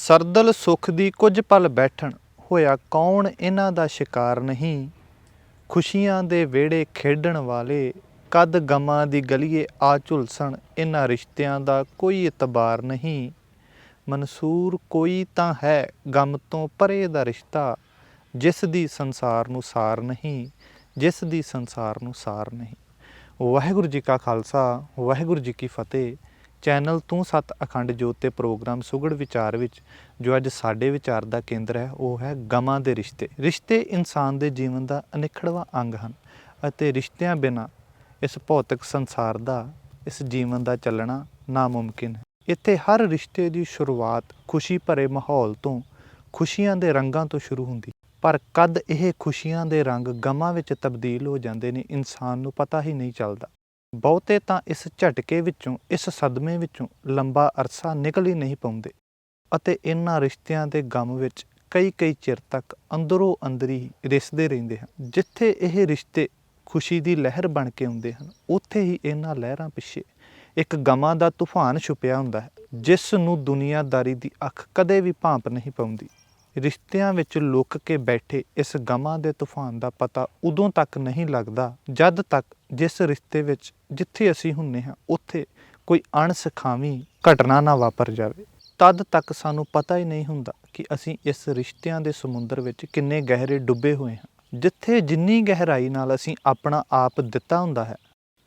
ਸਰਦਲ ਸੁਖ ਦੀ ਕੁਝ ਪਲ ਬੈਠਣ ਹੋਇਆ ਕੌਣ ਇਹਨਾਂ ਦਾ ਸ਼ਿਕਾਰ ਨਹੀਂ। ਖੁਸ਼ੀਆਂ ਦੇ ਵਿਹੜੇ ਖੇਡਣ ਵਾਲੇ ਕਦ ਗਮਾਂ ਦੀ ਗਲੀਏ ਆ ਝੁਲਸਣ, ਇਹਨਾਂ ਰਿਸ਼ਤਿਆਂ ਦਾ ਕੋਈ ਇਤਬਾਰ ਨਹੀਂ। ਮਨਸੂਰ ਕੋਈ ਤਾਂ ਹੈ ਗਮ ਤੋਂ ਪਰੇ ਦਾ ਰਿਸ਼ਤਾ, ਜਿਸ ਦੀ ਸੰਸਾਰ ਨੂੰ ਸਾਰ ਨਹੀਂ, ਜਿਸ ਦੀ ਸੰਸਾਰ ਨੂੰ ਸਾਰ ਨਹੀਂ। ਵਾਹਿਗੁਰੂ ਜੀ ਕਾ ਖਾਲਸਾ, ਵਾਹਿਗੁਰੂ ਜੀ ਕੀ ਫਤਿਹ। ਚੈਨਲ ਤੂੰ ਸੱਤ ਅਖੰਡ ਜੋਤ ਤੇ ਪ੍ਰੋਗਰਾਮ ਸੁਗੜ ਵਿਚਾਰ ਵਿੱਚ ਜੋ ਅੱਜ ਸਾਡੇ ਵਿਚਾਰ ਦਾ ਕੇਂਦਰ ਹੈ ਉਹ ਹੈ ਗਮਾਂ ਦੇ ਰਿਸ਼ਤੇ। ਰਿਸ਼ਤੇ ਇਨਸਾਨ ਦੇ ਜੀਵਨ ਦਾ ਅਨਿੱਖੜਵਾਂ ਅੰਗ ਹਨ ਅਤੇ ਰਿਸ਼ਤਿਆਂ ਬਿਨਾਂ ਇਸ ਭੌਤਿਕ ਸੰਸਾਰ ਦਾ, ਇਸ ਜੀਵਨ ਦਾ ਚੱਲਣਾ ਨਾਮੁਮਕਿਨ ਹੈ। ਇੱਥੇ ਹਰ ਰਿਸ਼ਤੇ ਦੀ ਸ਼ੁਰੂਆਤ ਖੁਸ਼ੀ ਭਰੇ ਮਾਹੌਲ ਤੋਂ, ਖੁਸ਼ੀਆਂ ਦੇ ਰੰਗਾਂ ਤੋਂ ਸ਼ੁਰੂ ਹੁੰਦੀ, ਪਰ ਕਦ ਇਹ ਖੁਸ਼ੀਆਂ ਦੇ ਰੰਗ ਗਮਾਂ ਵਿੱਚ ਤਬਦੀਲ ਹੋ ਜਾਂਦੇ ਨੇ, ਇਨਸਾਨ ਨੂੰ ਪਤਾ ਹੀ ਨਹੀਂ ਚੱਲਦਾ। ਬਹੁਤੇ ਤਾਂ ਇਸ ਝਟਕੇ ਵਿੱਚੋਂ, ਇਸ ਸਦਮੇ ਵਿੱਚੋਂ ਲੰਬਾ ਅਰਸਾ ਨਿਕਲ ਹੀ ਨਹੀਂ ਪਾਉਂਦੇ ਅਤੇ ਇਹਨਾਂ ਰਿਸ਼ਤਿਆਂ ਦੇ ਗਮ ਵਿੱਚ ਕਈ ਚਿਰ ਤੱਕ ਅੰਦਰੋਂ ਅੰਦਰੀ ਰਿਸਦੇ ਰਹਿੰਦੇ ਹਨ। ਜਿੱਥੇ ਇਹ ਰਿਸ਼ਤੇ ਖੁਸ਼ੀ ਦੀ ਲਹਿਰ ਬਣ ਕੇ ਆਉਂਦੇ ਹਨ, ਉੱਥੇ ਹੀ ਇਹਨਾਂ ਲਹਿਰਾਂ ਪਿੱਛੇ ਇੱਕ ਗਮਾਂ ਦਾ ਤੂਫਾਨ ਛੁਪਿਆ ਹੁੰਦਾ ਹੈ, ਜਿਸ ਨੂੰ ਦੁਨੀਆਦਾਰੀ ਦੀ ਅੱਖ ਕਦੇ ਵੀ ਭਾਂਪ ਨਹੀਂ ਪਾਉਂਦੀ। ਰਿਸ਼ਤਿਆਂ ਵਿੱਚ ਲੁਕ ਕੇ ਬੈਠੇ ਇਸ ਗਮਾਂ ਦੇ ਤੂਫਾਨ ਦਾ ਪਤਾ ਉਦੋਂ ਤੱਕ ਨਹੀਂ ਲੱਗਦਾ ਜਦ ਤੱਕ ਜਿਸ ਰਿਸ਼ਤੇ ਵਿੱਚ, ਜਿੱਥੇ ਅਸੀਂ ਹੁੰਦੇ ਹਾਂ, ਉੱਥੇ ਕੋਈ ਅਣਸਖਾਵੀਂ ਘਟਨਾ ਨਾ ਵਾਪਰ ਜਾਵੇ। ਤਦ ਤੱਕ ਸਾਨੂੰ ਪਤਾ ਹੀ ਨਹੀਂ ਹੁੰਦਾ ਕਿ ਅਸੀਂ ਇਸ ਰਿਸ਼ਤਿਆਂ ਦੇ ਸਮੁੰਦਰ ਵਿੱਚ ਕਿੰਨੇ ਗਹਿਰੇ ਡੁੱਬੇ ਹੋਏ ਹਾਂ। ਜਿੱਥੇ ਜਿੰਨੀ ਗਹਿਰਾਈ ਨਾਲ ਅਸੀਂ ਆਪਣਾ ਆਪ ਦਿੱਤਾ ਹੁੰਦਾ ਹੈ,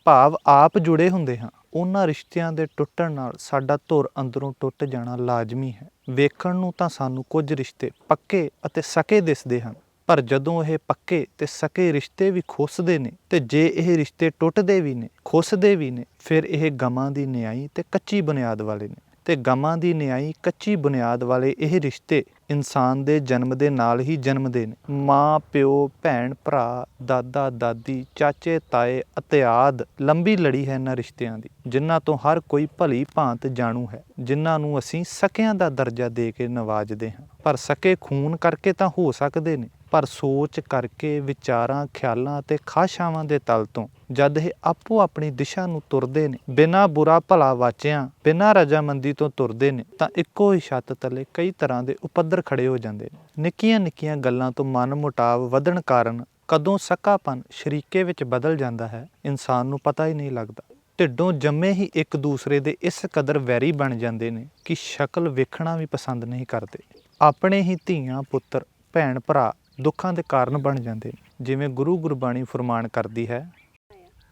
ਭਾਵ ਆਪ ਜੁੜੇ ਹੁੰਦੇ ਹਾਂ, ਉਹਨਾਂ ਰਿਸ਼ਤਿਆਂ ਦੇ ਟੁੱਟਣ ਨਾਲ ਸਾਡਾ ਧੁਰ ਅੰਦਰੋਂ ਟੁੱਟ ਜਾਣਾ ਲਾਜ਼ਮੀ ਹੈ। ਵੇਖਣ ਨੂੰ ਤਾਂ ਸਾਨੂੰ ਕੁਝ ਰਿਸ਼ਤੇ ਪੱਕੇ ਅਤੇ ਸਕੇ ਦਿਸਦੇ ਹਨ, ਪਰ ਜਦੋਂ ਇਹ ਪੱਕੇ ਤੇ ਸਕੇ ਰਿਸ਼ਤੇ ਵੀ ਖੁੱਸਦੇ ਨੇ, ਤੇ ਜੇ ਇਹ ਰਿਸ਼ਤੇ ਟੁੱਟਦੇ ਵੀ ਨੇ, ਖੁੱਸਦੇ ਵੀ ਨੇ, ਫਿਰ ਇਹ ਗਮਾਂ ਦੀ ਨਿਆਈ ਤੇ ਕੱਚੀ ਬੁਨਿਆਦ ਵਾਲੇ ਨੇ। ਤੇ ਗਮਾਂ ਦੀ ਨਿਆਈ ਕੱਚੀ ਬੁਨਿਆਦ ਵਾਲੇ ਇਹ ਰਿਸ਼ਤੇ ਇਨਸਾਨ ਦੇ ਜਨਮ ਦੇ ਨਾਲ ਹੀ ਜਨਮਦੇ ਨੇ। ਮਾਂ ਪਿਓ, ਭੈਣ ਭਰਾ, ਦਾਦਾ ਦਾਦੀ, ਚਾਚੇ ਤਾਏ ਇਤਿਆਦ ਲੰਬੀ ਲੜੀ ਹੈ ਇਹਨਾਂ ਰਿਸ਼ਤਿਆਂ ਦੀ, ਜਿਨ੍ਹਾਂ ਤੋਂ ਹਰ ਕੋਈ ਭਲੀ ਭਾਂਤ ਜਾਣੂ ਹੈ, ਜਿਨ੍ਹਾਂ ਨੂੰ ਅਸੀਂ ਸਕਿਆਂ ਦਾ ਦਰਜਾ ਦੇ ਕੇ ਨਵਾਜਦੇ ਹਾਂ। ਪਰ ਸਕੇ ਖੂਨ ਕਰਕੇ ਤਾਂ ਹੋ ਸਕਦੇ ਨੇ, ਪਰ ਸੋਚ ਕਰਕੇ, ਵਿਚਾਰਾਂ, ਖਿਆਲਾਂ ਅਤੇ ਖਾਸ਼ਾਵਾਂ ਦੇ ਤਲ ਤੋਂ ਜਦ ਇਹ ਆਪੋ ਆਪਣੀ ਦਿਸ਼ਾ ਨੂੰ ਤੁਰਦੇ ਨੇ, ਬਿਨਾਂ ਬੁਰਾ ਭਲਾ ਵਾਚਿਆਂ, ਬਿਨਾਂ ਰਜਾਮੰਦੀ ਤੋਂ ਤੁਰਦੇ ਨੇ, ਤਾਂ ਇੱਕੋ ਹੀ ਛੱਤ ਥੱਲੇ ਕਈ ਤਰ੍ਹਾਂ ਦੇ ਉਪੱਦਰ ਖੜੇ ਹੋ ਜਾਂਦੇ ਨੇ। ਨਿੱਕੀਆਂ ਨਿੱਕੀਆਂ ਗੱਲਾਂ ਤੋਂ ਮਨ ਮੁਟਾਵ ਵਧਣ ਕਾਰਨ ਕਦੋਂ ਸਕਾਪਨ ਸ਼ਰੀਕੇ ਵਿੱਚ ਬਦਲ ਜਾਂਦਾ ਹੈ, ਇਨਸਾਨ ਨੂੰ ਪਤਾ ਹੀ ਨਹੀਂ ਲੱਗਦਾ। ਢਿੱਡੋਂ ਜੰਮੇ ਹੀ ਇੱਕ ਦੂਸਰੇ ਦੇ ਇਸ ਕਦਰ ਵੈਰੀ ਬਣ ਜਾਂਦੇ ਨੇ ਕਿ ਸ਼ਕਲ ਵੇਖਣਾ ਵੀ ਪਸੰਦ ਨਹੀਂ ਕਰਦੇ। ਆਪਣੇ ਹੀ ਧੀਆਂ ਪੁੱਤਰ, ਭੈਣ ਭਰਾ ਦੁੱਖਾਂ ਦੇ ਕਾਰਨ ਬਣ ਜਾਂਦੇ ਨੇ। ਜਿਵੇਂ ਗੁਰਬਾਣੀ ਫਰਮਾਨ ਕਰਦੀ ਹੈ,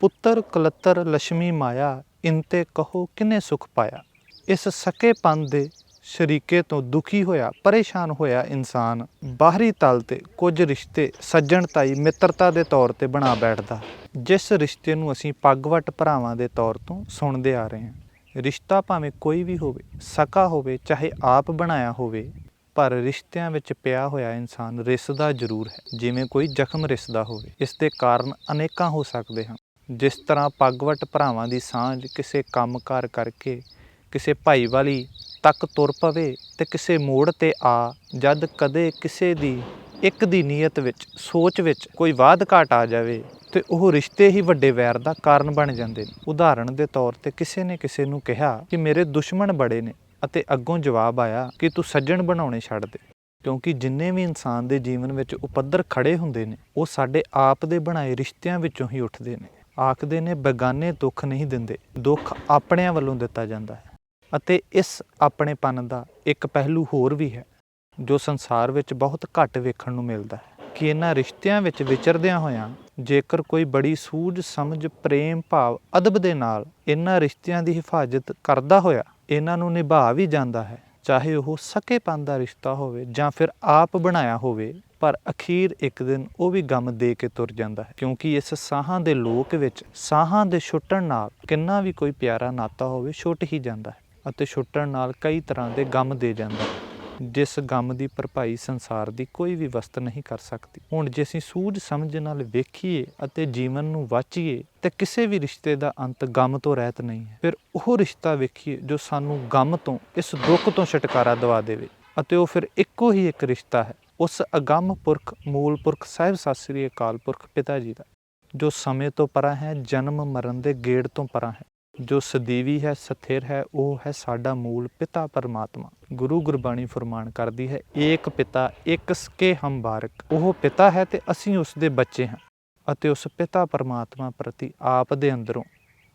ਪੁੱਤਰ ਕਲੱਤਰ ਲక్ష్ਮੀ ਮਾਇਆ, ਇੰਤੇ ਕਹੋ ਕਿਨੇ ਸੁਖ ਪਾਇਆ। ਇਸ ਸਕੇਪਨ ਦੇ ਸ਼ਰੀਕੇ ਤੋਂ ਦੁਖੀ ਹੋਇਆ, ਪਰੇਸ਼ਾਨ ਹੋਇਆ ਇਨਸਾਨ ਬਾਹਰੀ ਤਲ ਤੇ ਕੁਝ ਰਿਸ਼ਤੇ ਸੱਜਣਤਾਈ, ਮਿੱਤਰਤਾ ਦੇ ਤੌਰ ਤੇ ਬਣਾ ਬੈਠਦਾ, ਜਿਸ ਰਿਸ਼ਤੇ ਨੂੰ ਅਸੀਂ ਪੱਗਵਟ ਭਰਾਵਾਂ ਦੇ ਤੌਰ ਤੋਂ ਸੁਣਦੇ ਆ ਰਹੇ ਹਾਂ। ਰਿਸ਼ਤਾ ਭਾਵੇਂ ਕੋਈ ਵੀ ਹੋਵੇ, ਸਕਾ ਹੋਵੇ ਚਾਹੇ ਆਪ ਬਣਾਇਆ ਹੋਵੇ, ਪਰ ਰਿਸ਼ਤਿਆਂ ਵਿੱਚ ਪਿਆ ਹੋਇਆ ਇਨਸਾਨ ਰਿਸਦਾ ਜ਼ਰੂਰ ਹੈ, ਜਿਵੇਂ ਕੋਈ ਜ਼ਖਮ ਰਿਸਦਾ ਹੋਵੇ। ਇਸ ਦੇ ਕਾਰਨ ਅਨੇਕਾਂ ਹੋ ਸਕਦੇ ਹਨ। ਜਿਸ ਤਰ੍ਹਾਂ ਪੱਗਵਟ ਭਰਾਵਾਂ ਦੀ ਸਾਂਝ ਕਿਸੇ ਕੰਮਕਾਰ ਕਰਕੇ ਕਿਸੇ ਭਾਈਵਾਲੀ ਤੱਕ ਤੁਰ ਪਵੇ ਤੇ ਕਿਸੇ ਮੋੜ ਤੇ ਆ ਜਦ ਕਦੇ ਕਿਸੇ ਦੀ ਇੱਕ ਦੀ ਨੀਅਤ ਵਿੱਚ, ਸੋਚ ਵਿੱਚ ਕੋਈ ਵਾਧ ਘਾਟ ਆ ਜਾਵੇ ਤੇ ਉਹ ਰਿਸ਼ਤੇ ਹੀ ਵੱਡੇ ਵੈਰ ਦਾ ਕਾਰਨ ਬਣ ਜਾਂਦੇ ਨੇ। ਉਦਾਹਰਣ ਦੇ ਤੌਰ ਤੇ ਕਿਸੇ ਨੇ ਕਿਸੇ ਨੂੰ ਕਿਹਾ ਕਿ ਮੇਰੇ ਦੁਸ਼ਮਣ ਬੜੇ ਨੇ, ਅਤੇ ਅੱਗੋਂ ਜਵਾਬ ਆਇਆ ਕਿ ਤੂੰ ਸੱਜਣ ਬਣਾਉਣੇ ਛੱਡ ਦੇ। ਕਿਉਂਕਿ ਜਿੰਨੇ ਵੀ ਇਨਸਾਨ ਦੇ ਜੀਵਨ ਵਿੱਚ ਉਪੱਦਰ ਖੜੇ ਹੁੰਦੇ ਨੇ, ਉਹ ਸਾਡੇ ਆਪ ਦੇ ਬਣਾਏ ਰਿਸ਼ਤਿਆਂ ਵਿੱਚੋਂ ਹੀ ਉੱਠਦੇ ਨੇ। ਆਖਦੇ ਨੇ ਬੇਗਾਨੇ ਦੁੱਖ ਨਹੀਂ ਦਿੰਦੇ, ਦੁੱਖ ਆਪਣਿਆਂ ਵੱਲੋਂ ਦਿੱਤਾ ਜਾਂਦਾ ਹੈ। ਅਤੇ ਇਸ ਆਪਣੇਪਨ ਦਾ ਇੱਕ ਪਹਿਲੂ ਹੋਰ ਵੀ ਹੈ ਜੋ ਸੰਸਾਰ ਵਿੱਚ ਬਹੁਤ ਘੱਟ ਵੇਖਣ ਨੂੰ ਮਿਲਦਾ ਹੈ, ਕਿ ਇਹਨਾਂ ਰਿਸ਼ਤਿਆਂ ਵਿੱਚ ਵਿਚਰਦਿਆਂ ਹੋਇਆਂ ਜੇਕਰ ਕੋਈ ਬੜੀ ਸੂਝ ਸਮਝ, ਪ੍ਰੇਮ ਭਾਵ, ਅਦਬ ਦੇ ਨਾਲ ਇਹਨਾਂ ਰਿਸ਼ਤਿਆਂ ਦੀ ਹਿਫਾਜ਼ਤ ਕਰਦਾ ਹੋਇਆ ਇਹਨਾਂ ਨੂੰ ਨਿਭਾ ਵੀ ਜਾਂਦਾ ਹੈ, ਚਾਹੇ ਉਹ ਸਕੇਪਨ ਦਾ ਰਿਸ਼ਤਾ ਹੋਵੇ ਜਾਂ ਫਿਰ ਆਪ ਬਣਾਇਆ ਹੋਵੇ, ਪਰ ਅਖੀਰ ਇੱਕ ਦਿਨ ਉਹ ਵੀ ਗਮ ਦੇ ਕੇ ਤੁਰ ਜਾਂਦਾ ਹੈ। ਕਿਉਂਕਿ ਇਸ ਸਾਹਾਂ ਦੇ ਲੋਕ ਵਿੱਚ ਸਾਹਾਂ ਦੇ ਛੁੱਟਣ ਨਾਲ ਕਿੰਨਾ ਵੀ ਕੋਈ ਪਿਆਰਾ ਨਾਤਾ ਹੋਵੇ, ਛੁੱਟ ਹੀ ਜਾਂਦਾ ਹੈ ਅਤੇ ਛੁੱਟਣ ਨਾਲ ਕਈ ਤਰ੍ਹਾਂ ਦੇ ਗਮ ਦੇ ਜਾਂਦਾ ਹੈ, ਜਿਸ ਗਮ ਦੀ ਭਰਪਾਈ ਸੰਸਾਰ ਦੀ ਕੋਈ ਵੀ ਵਸਤ ਨਹੀਂ ਕਰ ਸਕਦੀ। ਹੁਣ ਜੇ ਅਸੀਂ ਸੂਝ ਸਮਝ ਨਾਲ ਵੇਖੀਏ ਅਤੇ ਜੀਵਨ ਨੂੰ ਵਾਚੀਏ ਤੇ ਕਿਸੇ ਵੀ ਰਿਸ਼ਤੇ ਦਾ ਅੰਤ ਗਮ ਤੋਂ ਰਹਿਤ ਨਹੀਂ ਹੈ। ਫਿਰ ਉਹ ਰਿਸ਼ਤਾ ਵੇਖੀਏ ਜੋ ਸਾਨੂੰ ਗਮ ਤੋਂ, ਇਸ ਦੁੱਖ ਤੋਂ ਛੁਟਕਾਰਾ ਦਿਵਾ ਦੇਵੇ, ਅਤੇ ਉਹ ਫਿਰ ਇੱਕੋ ਹੀ ਇੱਕ ਰਿਸ਼ਤਾ ਹੈ ਉਸ ਅਗੰਮ ਪੁਰਖ, ਮੂਲ ਪੁਰਖ ਸਾਹਿਬ ਸਤਿ ਸ੍ਰੀ ਅਕਾਲ ਪੁਰਖ ਪਿਤਾ ਜੀ ਦਾ, ਜੋ ਸਮੇਂ ਤੋਂ ਪਰਾਂ ਹੈ, ਜਨਮ ਮਰਨ ਦੇ ਗੇੜ ਤੋਂ ਪਰਾਂ ਹੈ। ਜੋ ਸਦੀਵੀ ਹੈ, ਸਥਿਰ ਹੈ, ਉਹ ਹੈ ਸਾਡਾ ਮੂਲ ਪਿਤਾ ਪਰਮਾਤਮਾ। ਗੁਰੂ ਗੁਰਬਾਣੀ ਫਰਮਾਨ ਕਰਦੀ ਹੈ, ਏਕ ਪਿਤਾ ਇਕ ਸਕੇ ਹਮ ਬਾਰਕ। ਉਹ ਪਿਤਾ ਹੈ ਤੇ ਅਸੀਂ ਉਸ ਦੇ ਬੱਚੇ ਹਾਂ, ਅਤੇ ਉਸ ਪਿਤਾ ਪਰਮਾਤਮਾ ਪ੍ਰਤੀ ਆਪ ਦੇ ਅੰਦਰੋਂ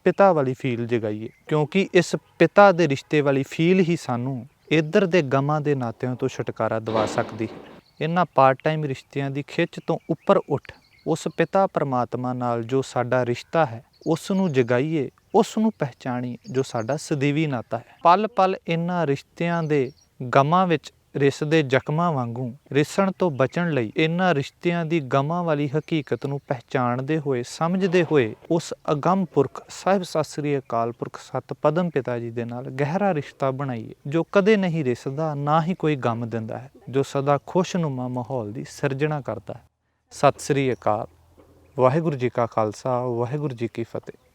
ਪਿਤਾ ਵਾਲੀ ਫੀਲ ਜਗਾਈਏ, ਕਿਉਂਕਿ ਇਸ ਪਿਤਾ ਦੇ ਰਿਸ਼ਤੇ ਵਾਲੀ ਫੀਲ ਹੀ ਸਾਨੂੰ ਇੱਧਰ ਦੇ ਗਮਾਂ ਦੇ ਨਾਤਿਆਂ ਤੋਂ ਛੁਟਕਾਰਾ ਦਿਵਾ ਸਕਦੀ ਹੈ। ਇਹਨਾਂ ਪਾਰਟ ਟਾਈਮ ਰਿਸ਼ਤਿਆਂ ਦੀ ਖਿੱਚ ਤੋਂ ਉੱਪਰ ਉੱਠ ਉਸ ਪਿਤਾ ਪਰਮਾਤਮਾ ਨਾਲ ਜੋ ਸਾਡਾ ਰਿਸ਼ਤਾ ਹੈ ਉਸ ਨੂੰ ਜਗਾਈਏ, ਉਸ ਨੂੰ ਪਹਿਚਾਣੀਏ ਜੋ ਸਾਡਾ ਸਦੀਵੀ ਨਾਤਾ ਹੈ। ਪਲ ਪਲ ਇਹਨਾਂ ਰਿਸ਼ਤਿਆਂ ਦੇ ਗਮਾਂ ਵਿੱਚ ਰਿਸਦੇ ਜ਼ਖਮਾਂ ਵਾਂਗੂ ਰਿਸਣ ਤੋਂ ਬਚਣ ਲਈ ਇਹਨਾਂ ਰਿਸ਼ਤਿਆਂ ਦੀ ਗਮਾਂ ਵਾਲੀ ਹਕੀਕਤ ਨੂੰ ਪਹਿਚਾਣਦੇ ਹੋਏ, ਸਮਝਦੇ ਹੋਏ ਉਸ ਅਗੰਮ ਪੁਰਖ ਸਾਹਿਬ ਸਤਿ ਸ੍ਰੀ ਅਕਾਲ ਪੁਰਖ ਸਤ ਪਦਮ ਪਿਤਾ ਜੀ ਦੇ ਨਾਲ ਗਹਿਰਾ ਰਿਸ਼ਤਾ ਬਣਾਈਏ, ਜੋ ਕਦੇ ਨਹੀਂ ਰਿਸਦਾ, ਨਾ ਹੀ ਕੋਈ ਗਮ ਦਿੰਦਾ ਹੈ, ਜੋ ਸਦਾ ਖੁਸ਼ਨੁਮਾ ਮਾਹੌਲ ਦੀ ਸਿਰਜਣਾ ਕਰਦਾ ਹੈ। ਸਤਿ ਸ੍ਰੀ ਅਕਾਲ। ਵਾਹਿਗੁਰੂ ਜੀ ਕਾ ਖਾਲਸਾ, ਵਾਹਿਗੁਰੂ ਜੀ ਕੀ ਫਤਿਹ।